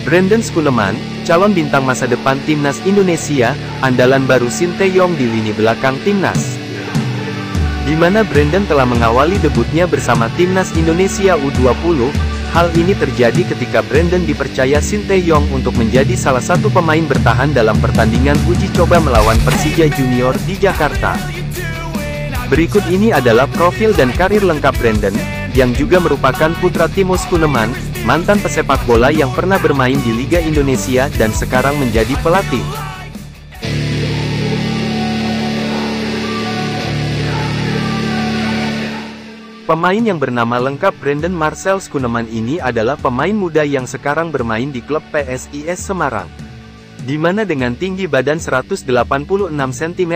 Brandon Schoenemann, calon bintang masa depan timnas Indonesia, andalan baru Sinteyong di lini belakang timnas. Di mana Brandon telah mengawali debutnya bersama timnas Indonesia U20, hal ini terjadi ketika Brandon dipercaya Sinteyong untuk menjadi salah satu pemain bertahan dalam pertandingan uji coba melawan Persija Junior di Jakarta. Berikut ini adalah profil dan karir lengkap Brandon, yang juga merupakan putra Timo Schoenemann, mantan pesepak bola yang pernah bermain di Liga Indonesia dan sekarang menjadi pelatih. Pemain yang bernama lengkap Brandon Marcel Schoenemann ini adalah pemain muda yang sekarang bermain di klub PSIS Semarang. Di mana dengan tinggi badan 186 cm,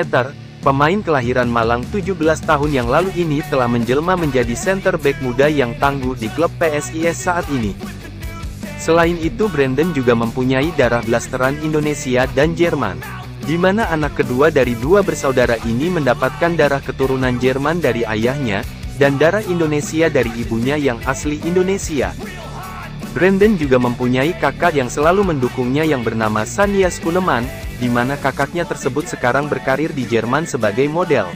pemain kelahiran Malang 17 tahun yang lalu ini telah menjelma menjadi center back muda yang tangguh di klub PSIS saat ini. Selain itu Brandon juga mempunyai darah blasteran Indonesia dan Jerman. Di mana anak kedua dari dua bersaudara ini mendapatkan darah keturunan Jerman dari ayahnya, dan darah Indonesia dari ibunya yang asli Indonesia. Brandon juga mempunyai kakak yang selalu mendukungnya yang bernama Sania Schoenemann, di mana kakaknya tersebut sekarang berkarir di Jerman sebagai model.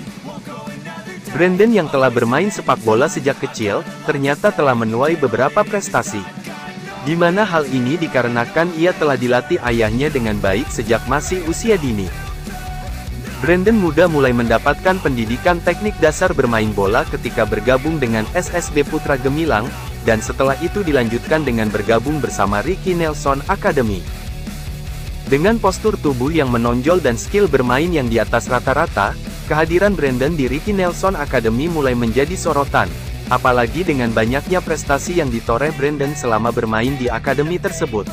Brandon yang telah bermain sepak bola sejak kecil, ternyata telah menuai beberapa prestasi. Di mana hal ini dikarenakan ia telah dilatih ayahnya dengan baik sejak masih usia dini. Brandon muda mulai mendapatkan pendidikan teknik dasar bermain bola ketika bergabung dengan SSB Putra Gemilang, dan setelah itu dilanjutkan dengan bergabung bersama Ricky Nelson Academy. Dengan postur tubuh yang menonjol dan skill bermain yang di atas rata-rata, kehadiran Brandon di Ricky Nelson Academy mulai menjadi sorotan, apalagi dengan banyaknya prestasi yang ditoreh Brandon selama bermain di akademi tersebut.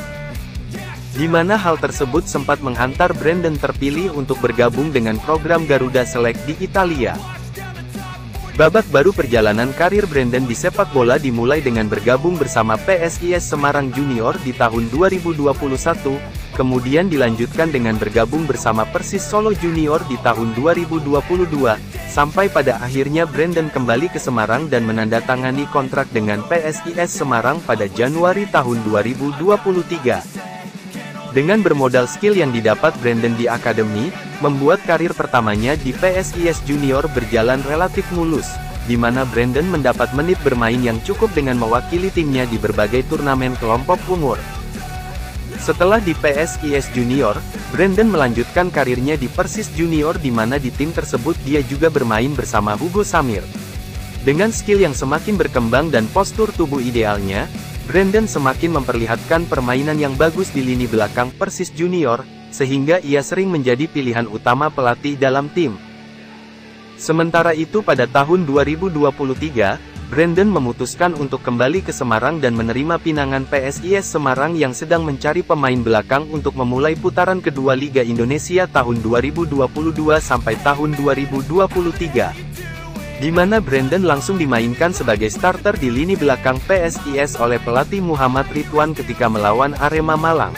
Di mana hal tersebut sempat menghantar Brandon terpilih untuk bergabung dengan program Garuda Select di Italia. Babak baru perjalanan karir Brandon di sepak bola dimulai dengan bergabung bersama PSIS Semarang Junior di tahun 2021, kemudian dilanjutkan dengan bergabung bersama Persis Solo Junior di tahun 2022, sampai pada akhirnya Brandon kembali ke Semarang dan menandatangani kontrak dengan PSIS Semarang pada Januari tahun 2023. Dengan bermodal skill yang didapat Brandon di akademi, membuat karir pertamanya di PSIS Junior berjalan relatif mulus, di mana Brandon mendapat menit bermain yang cukup dengan mewakili timnya di berbagai turnamen kelompok umur. Setelah di PSIS Junior, Brandon melanjutkan karirnya di Persis Junior di mana di tim tersebut dia juga bermain bersama Hugo Samir. Dengan skill yang semakin berkembang dan postur tubuh idealnya, Brandon semakin memperlihatkan permainan yang bagus di lini belakang Persis Junior, sehingga ia sering menjadi pilihan utama pelatih dalam tim. Sementara itu pada tahun 2023, Brandon memutuskan untuk kembali ke Semarang dan menerima pinangan PSIS Semarang yang sedang mencari pemain belakang untuk memulai putaran kedua Liga Indonesia tahun 2022 sampai tahun 2023. Di mana Brandon langsung dimainkan sebagai starter di lini belakang PSIS oleh pelatih Muhammad Ridwan ketika melawan Arema Malang.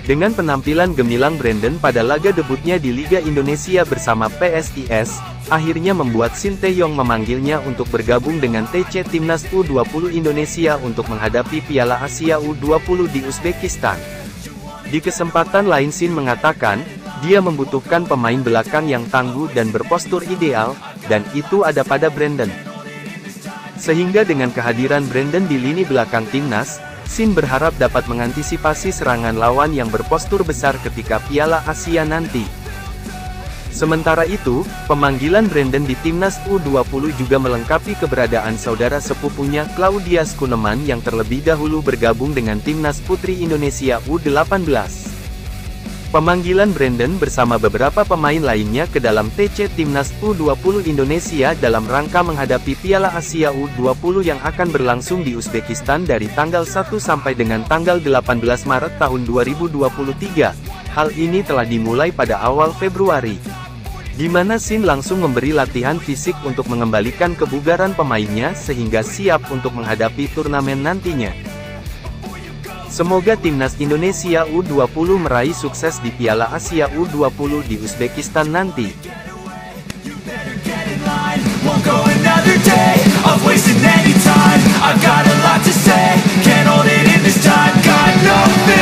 Dengan penampilan gemilang Brandon pada laga debutnya di Liga Indonesia bersama PSIS, akhirnya membuat Sinteyong memanggilnya untuk bergabung dengan TC Timnas U20 Indonesia untuk menghadapi Piala Asia U20 di Uzbekistan. Di kesempatan lain Sin mengatakan, dia membutuhkan pemain belakang yang tangguh dan berpostur ideal, dan itu ada pada Brandon. Sehingga dengan kehadiran Brandon di lini belakang timnas, Sin berharap dapat mengantisipasi serangan lawan yang berpostur besar ketika Piala Asia nanti. Sementara itu, pemanggilan Brandon di timnas U20 juga melengkapi keberadaan saudara sepupunya Claudia Schoenemann yang terlebih dahulu bergabung dengan timnas putri Indonesia U18. Pemanggilan Brandon bersama beberapa pemain lainnya ke dalam TC Timnas U20 Indonesia dalam rangka menghadapi Piala Asia U20 yang akan berlangsung di Uzbekistan dari tanggal 1 sampai dengan tanggal 18 Maret tahun 2023. Hal ini telah dimulai pada awal Februari, di mana Sin langsung memberi latihan fisik untuk mengembalikan kebugaran pemainnya sehingga siap untuk menghadapi turnamen nantinya. Semoga timnas Indonesia U20 meraih sukses di Piala Asia U20 di Uzbekistan nanti. I've got a lot to say, can't hold it in this time, got nothing